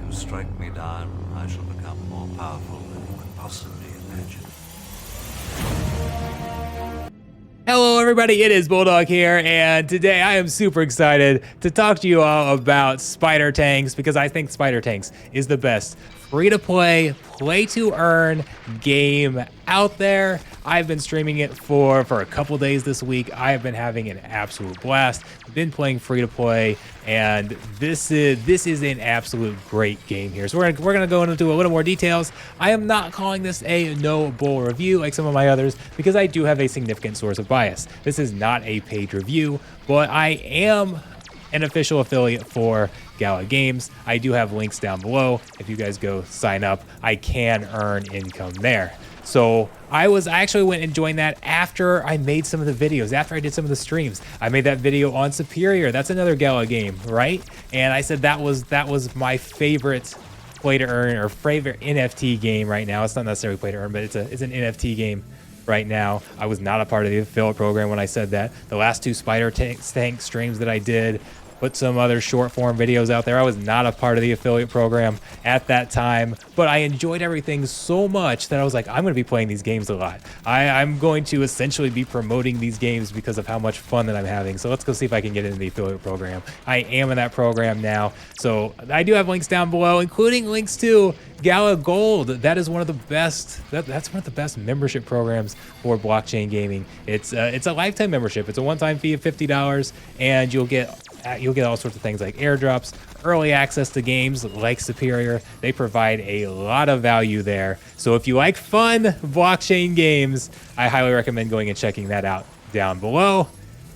you strike me down, I shall become more powerful than you could possibly imagine. Hello everybody, it is Bulldog here, and today I am super excited to talk to you all about Spider Tanks because I think Spider Tanks is the best free-to-play, play-to-earn game out there. I've been streaming it for a couple days this week. I have been having an absolute blast. Been playing free-to-play, and this is an absolute great game here. So we're gonna go into a little more details. I am not calling this a no bull review like some of my others because I do have a significant source of bias. This is not a paid review, but I am an official affiliate for Gala Games. I do have links down below. If you guys go sign up, I can earn income there. So I actually went and joined that after I made some of the videos, after I did some of the streams. I made that video on Superior. That's another Gala game, right? And I said that was my favorite play to earn or favorite NFT game right now. It's not necessarily play to earn, but it's an NFT game right now. I was not a part of the affiliate program when I said that. The last two Spider Tank streams that I did, put some other short form videos out there. I was not a part of the affiliate program at that time, but I enjoyed everything so much that I was like, I'm going to be playing these games a lot. I'm going to essentially be promoting these games because of how much fun that I'm having. So let's go see if I can get into the affiliate program. I am in that program now. So I do have links down below, including links to Gala Gold. That is one of the best, that's one of the best membership programs for blockchain gaming. It's a lifetime membership. It's a one-time fee of $50, and you'll get all sorts of things like airdrops, early access to games like Superior. They provide a lot of value there. So if you like fun blockchain games, I highly recommend going and checking that out down below.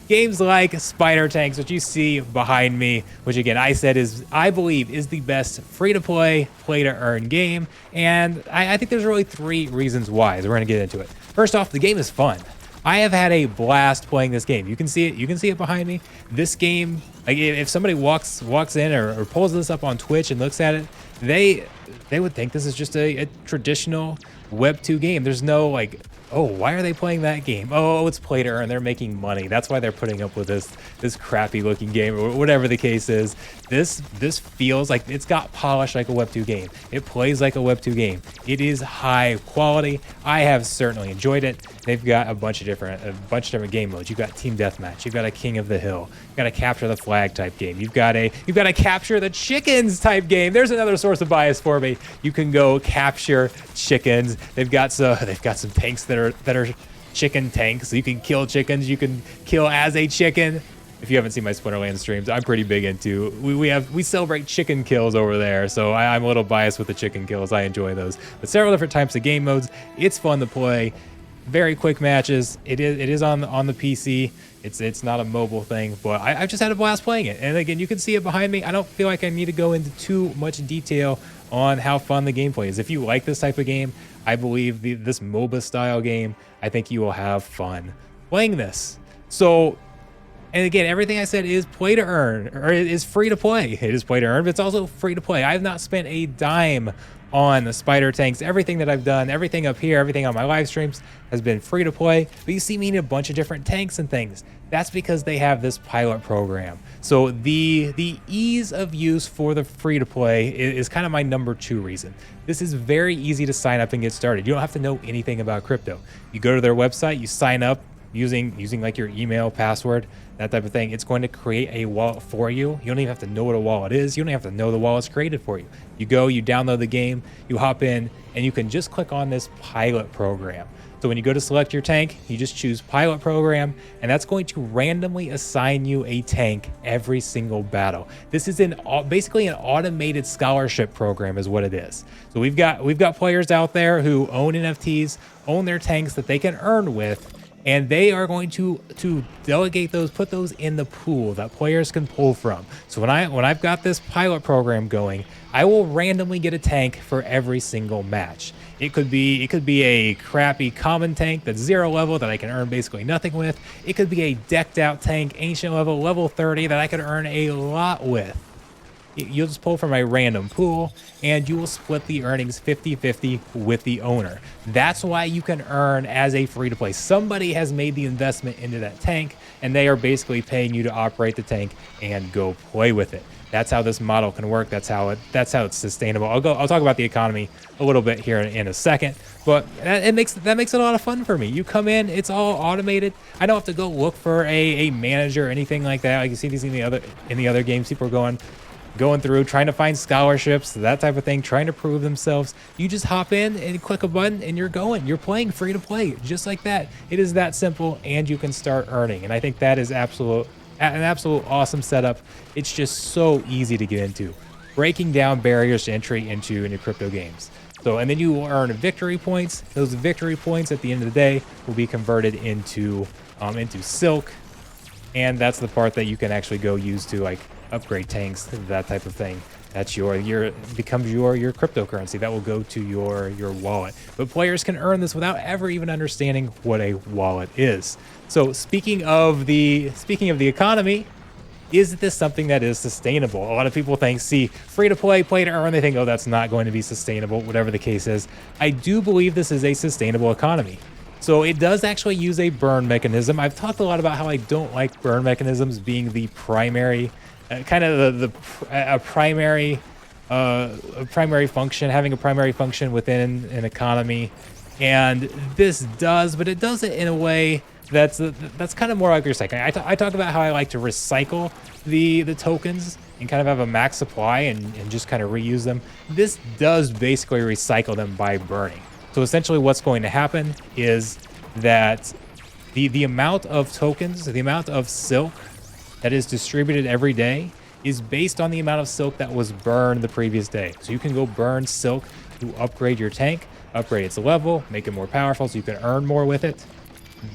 Games like Spider Tanks, which you see behind me, which again I believe is the best free-to-play, play-to-earn game, and I think there's really three reasons why. So we're gonna get into it. First off, the game is fun. I have had a blast playing this game. You can see it. You can see it behind me. This game, like if somebody walks in or pulls this up on Twitch and looks at it, they would think this is just a traditional Web 2 game. There's no like, oh, why are they playing that game? Oh, it's play to earn. They're making money. That's why they're putting up with this crappy looking game or whatever the case is. This feels like it's got polish like a Web 2 game. It plays like a Web 2 game. It is high quality. I have certainly enjoyed it. They've got a bunch of different game modes. You've got team deathmatch. You've got a king of the hill. You've got a capture the flag type game. You've got a capture the chickens type game. There's another source of bias for me. You can go capture chickens. They've got some tanks that are chicken tanks. So you can kill chickens. You can kill as a chicken. If you haven't seen my Splinterland streams, I'm pretty big into. We celebrate chicken kills over there, so I'm a little biased with the chicken kills. I enjoy those. But several different types of game modes. It's fun to play. Very quick matches. It is on the PC. It's not a mobile thing, but I've just had a blast playing it. And again, you can see it behind me. I don't feel like I need to go into too much detail on how fun the gameplay is. If you like this type of game, I believe this MOBA style game, I think you will have fun playing this. So, and again, everything I said is play to earn, or it is free to play. It is play to earn, but it's also free to play. I have not spent a dime on the Spider Tanks. Everything that I've done, everything up here, everything on my live streams has been free to play. But you see me in a bunch of different tanks and things. That's because they have this pilot program. So the ease of use for the free to play is kind of my number 2 reason. This is very easy to sign up and get started. You don't have to know anything about crypto. You go to their website, you sign up using like your email, password, that type of thing. It's going to create a wallet for you. You don't even have to know what a wallet is. You don't have to know the wallet's created for you. You go, you download the game, you hop in, and you can just click on this pilot program. So when you go to select your tank, you just choose pilot program, and that's going to randomly assign you a tank every single battle. This is basically an automated scholarship program is what it is. So we've got players out there who own NFTs, own their tanks that they can earn with, and they are going to delegate those, put those in the pool that players can pull from. So when I've got this pilot program going, I will randomly get a tank for every single match. It could be a crappy common tank that's 0 level that I can earn basically nothing with. It could be a decked out tank, ancient level 30 that I could earn a lot with. You'll just pull from a random pool, and you will split the earnings 50-50 with the owner. That's why you can earn as a free-to-play. Somebody has made the investment into that tank, and they are basically paying you to operate the tank and go play with it. That's how this model can work. That's how it's sustainable. I'll talk about the economy a little bit here in a second, but that makes it a lot of fun for me. You come in, it's all automated. I don't have to go look for a manager or anything like that. Like you see these in the other games, people are going through trying to find scholarships, that type of thing, trying to prove themselves. You just hop in and click a button and you're going. You're playing free to play just like that. It is that simple, and you can start earning. And I think that is an absolute awesome setup. It's just so easy to get into, breaking down barriers to entry into crypto games. So, and then you will earn victory points. Those victory points at the end of the day will be converted into silk, and that's the part that you can actually go use to like upgrade tanks, that type of thing. That's becomes your cryptocurrency that will go to your wallet. But players can earn this without ever even understanding what a wallet is. So speaking of the economy, is this something that is sustainable? A lot of people see free to play, play to earn, they think, oh, that's not going to be sustainable, whatever the case is. I do believe this is a sustainable economy. So it does actually use a burn mechanism. I've talked a lot about how I don't like burn mechanisms being the primary a primary function, having a primary function within an economy, and this does, but it does it in a way that's kind of more like recycling. I talk about how I like to recycle the tokens and kind of have a max supply and just kind of reuse them. This does basically recycle them by burning. So essentially what's going to happen is that the amount of tokens, the amount of silk that is distributed every day is based on the amount of silk that was burned the previous day. So you can go burn silk to upgrade your tank, upgrade its level, make it more powerful so you can earn more with it.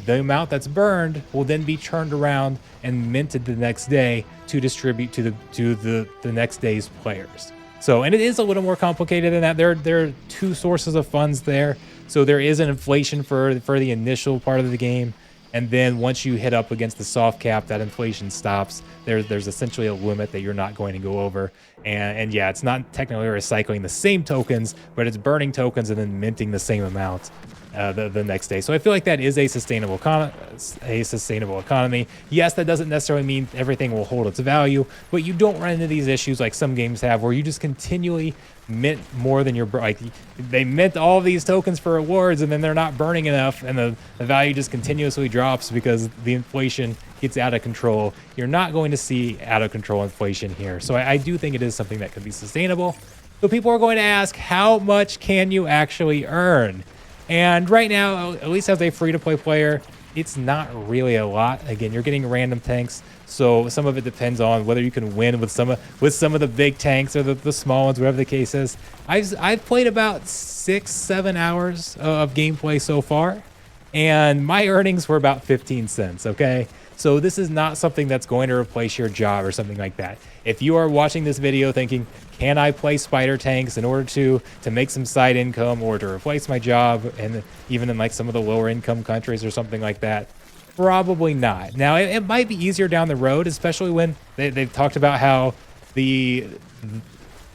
The amount that's burned will then be turned around and minted the next day to distribute to the next day's players. So, and it is a little more complicated than that. There are two sources of funds there. So there is an inflation for the initial part of the game. And then once you hit up against the soft cap, that inflation stops. There's essentially a limit that you're not going to go over. And yeah, it's not technically recycling the same tokens, but it's burning tokens and then minting the same amount the next day. So I feel like that is a sustainable economy. Yes, that doesn't necessarily mean everything will hold its value, but you don't run into these issues like some games have where you just continually mint more than your, like they mint all these tokens for rewards and then they're not burning enough and the value just continuously drops because the inflation gets out of control. You're not going to see out of control inflation here. So I do think it is something that could be sustainable. So people are going to ask, how much can you actually earn? And right now, at least as a free-to-play player, it's not really a lot. Again, you're getting random tanks, so some of it depends on whether you can win with some of the big tanks or the small ones, whatever the case is. I've played about 6-7 hours of gameplay so far, and my earnings were about 15 cents, okay? So this is not something that's going to replace your job or something like that. If you are watching this video thinking, can I play spider tanks in order to make some side income or to replace my job, and even in like some of the lower income countries or something like that? Probably not. Now, it might be easier down the road, especially when they've talked about how they're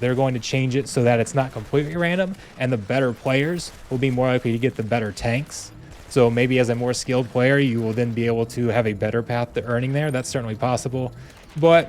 going to change it so that it's not completely random and the better players will be more likely to get the better tanks. So maybe as a more skilled player, you will then be able to have a better path to earning there. That's certainly possible. But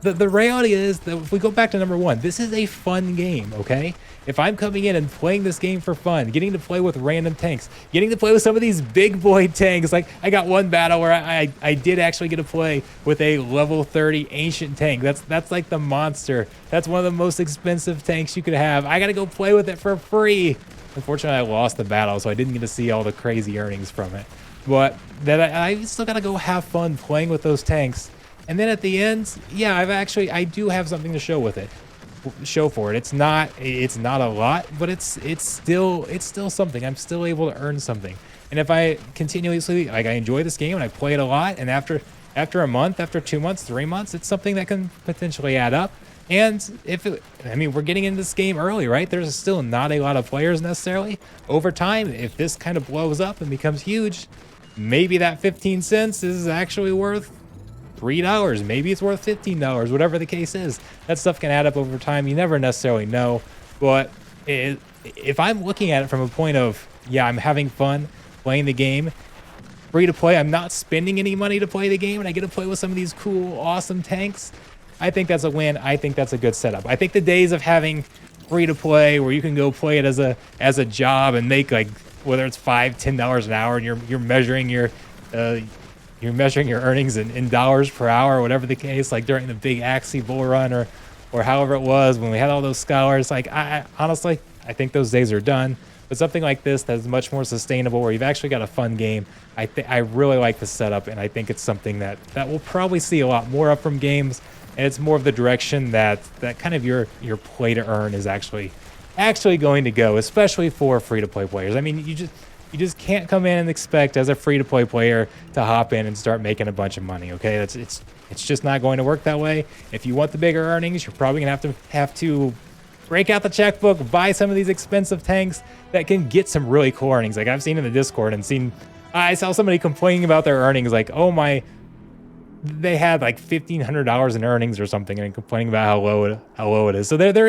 the reality is that if we go back to number one, this is a fun game, okay? If I'm coming in and playing this game for fun, getting to play with random tanks, getting to play with some of these big boy tanks, like I got one battle where I did actually get to play with a level 30 ancient tank. That's like the monster. That's one of the most expensive tanks you could have. I got to go play with it for free. Unfortunately, I lost the battle, so I didn't get to see all the crazy earnings from it. But that I still got to go have fun playing with those tanks. And then at the end, yeah, I do have something to show with it. Show for it. It's not a lot, but it's still something. I'm still able to earn something. And if I continuously, like, I enjoy this game and I play it a lot, and after a month, after 2 months, 3 months, it's something that can potentially add up. And we're getting into this game early, right? There's still not a lot of players necessarily. Over time, if this kind of blows up and becomes huge, maybe that 15 cents is actually worth $3. Maybe it's worth $15, whatever the case is. That stuff can add up over time. You never necessarily know. But if I'm looking at it from a point of, yeah, I'm having fun playing the game, free to play, I'm not spending any money to play the game, and I get to play with some of these cool, awesome tanks, I think that's a win. I think that's a good setup. I think the days of having free to play where you can go play it as a job and make like whether it's $5-10 an hour and you're measuring your earnings in dollars per hour or whatever the case, like during the big Axie bull run or however it was when we had all those scholars. Like I honestly, I think those days are done. But something like this that's much more sustainable, where you've actually got a fun game, I really like the setup, and I think it's something that we'll probably see a lot more of from games. And it's more of the direction that kind of your play to earn is actually going to go, especially for free to play players. I mean, you just can't come in and expect as a free to play player to hop in and start making a bunch of money. Okay, it's just not going to work that way. If you want the bigger earnings, you're probably gonna have to break out the checkbook, buy some of these expensive tanks that can get some really cool earnings. Like I've seen in the Discord and I saw somebody complaining about their earnings, like, oh my, they had like $1,500 in earnings or something, and complaining about how low it is. So there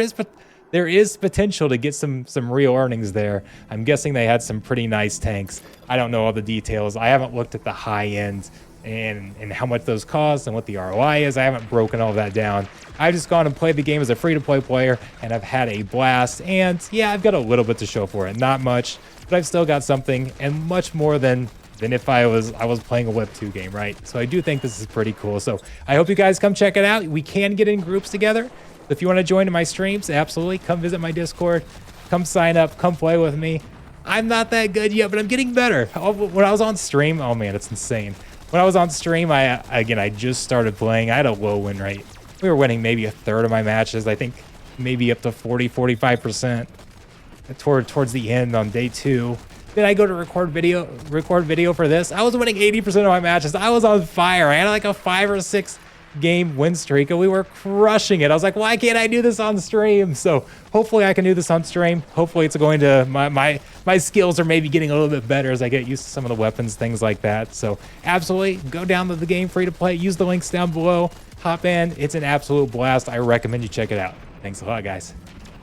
is potential to get some real earnings there. I'm guessing they had some pretty nice tanks. I don't know all the details. I haven't looked at the high end and how much those cost and what the ROI is. I haven't broken all that down. I've just gone and played the game as a free-to-play player, and I've had a blast. And yeah, I've got a little bit to show for it. Not much, but I've still got something, and much more than if I was playing a Web 2 game, right? So I do think this is pretty cool. So I hope you guys come check it out. We can get in groups together. If you want to join in my streams, absolutely. Come visit my Discord. Come sign up. Come play with me. I'm not that good yet, but I'm getting better. When I was on stream, oh man, it's insane. When I was on stream, I just started playing. I had a low win rate. We were winning maybe a third of my matches. I think maybe up to 40-45% towards the end on day 2. Then I go to record video for this. I was winning 80% of my matches. I was on fire. I had like a 5 or 6 game win streak, and we were crushing it. I was like, why can't I do this on stream? So hopefully I can do this on stream. Hopefully it's going to, my skills are maybe getting a little bit better as I get used to some of the weapons, things like that. So absolutely go download the game free to play. Use the links down below. Hop in. It's an absolute blast. I recommend you check it out. Thanks a lot, guys.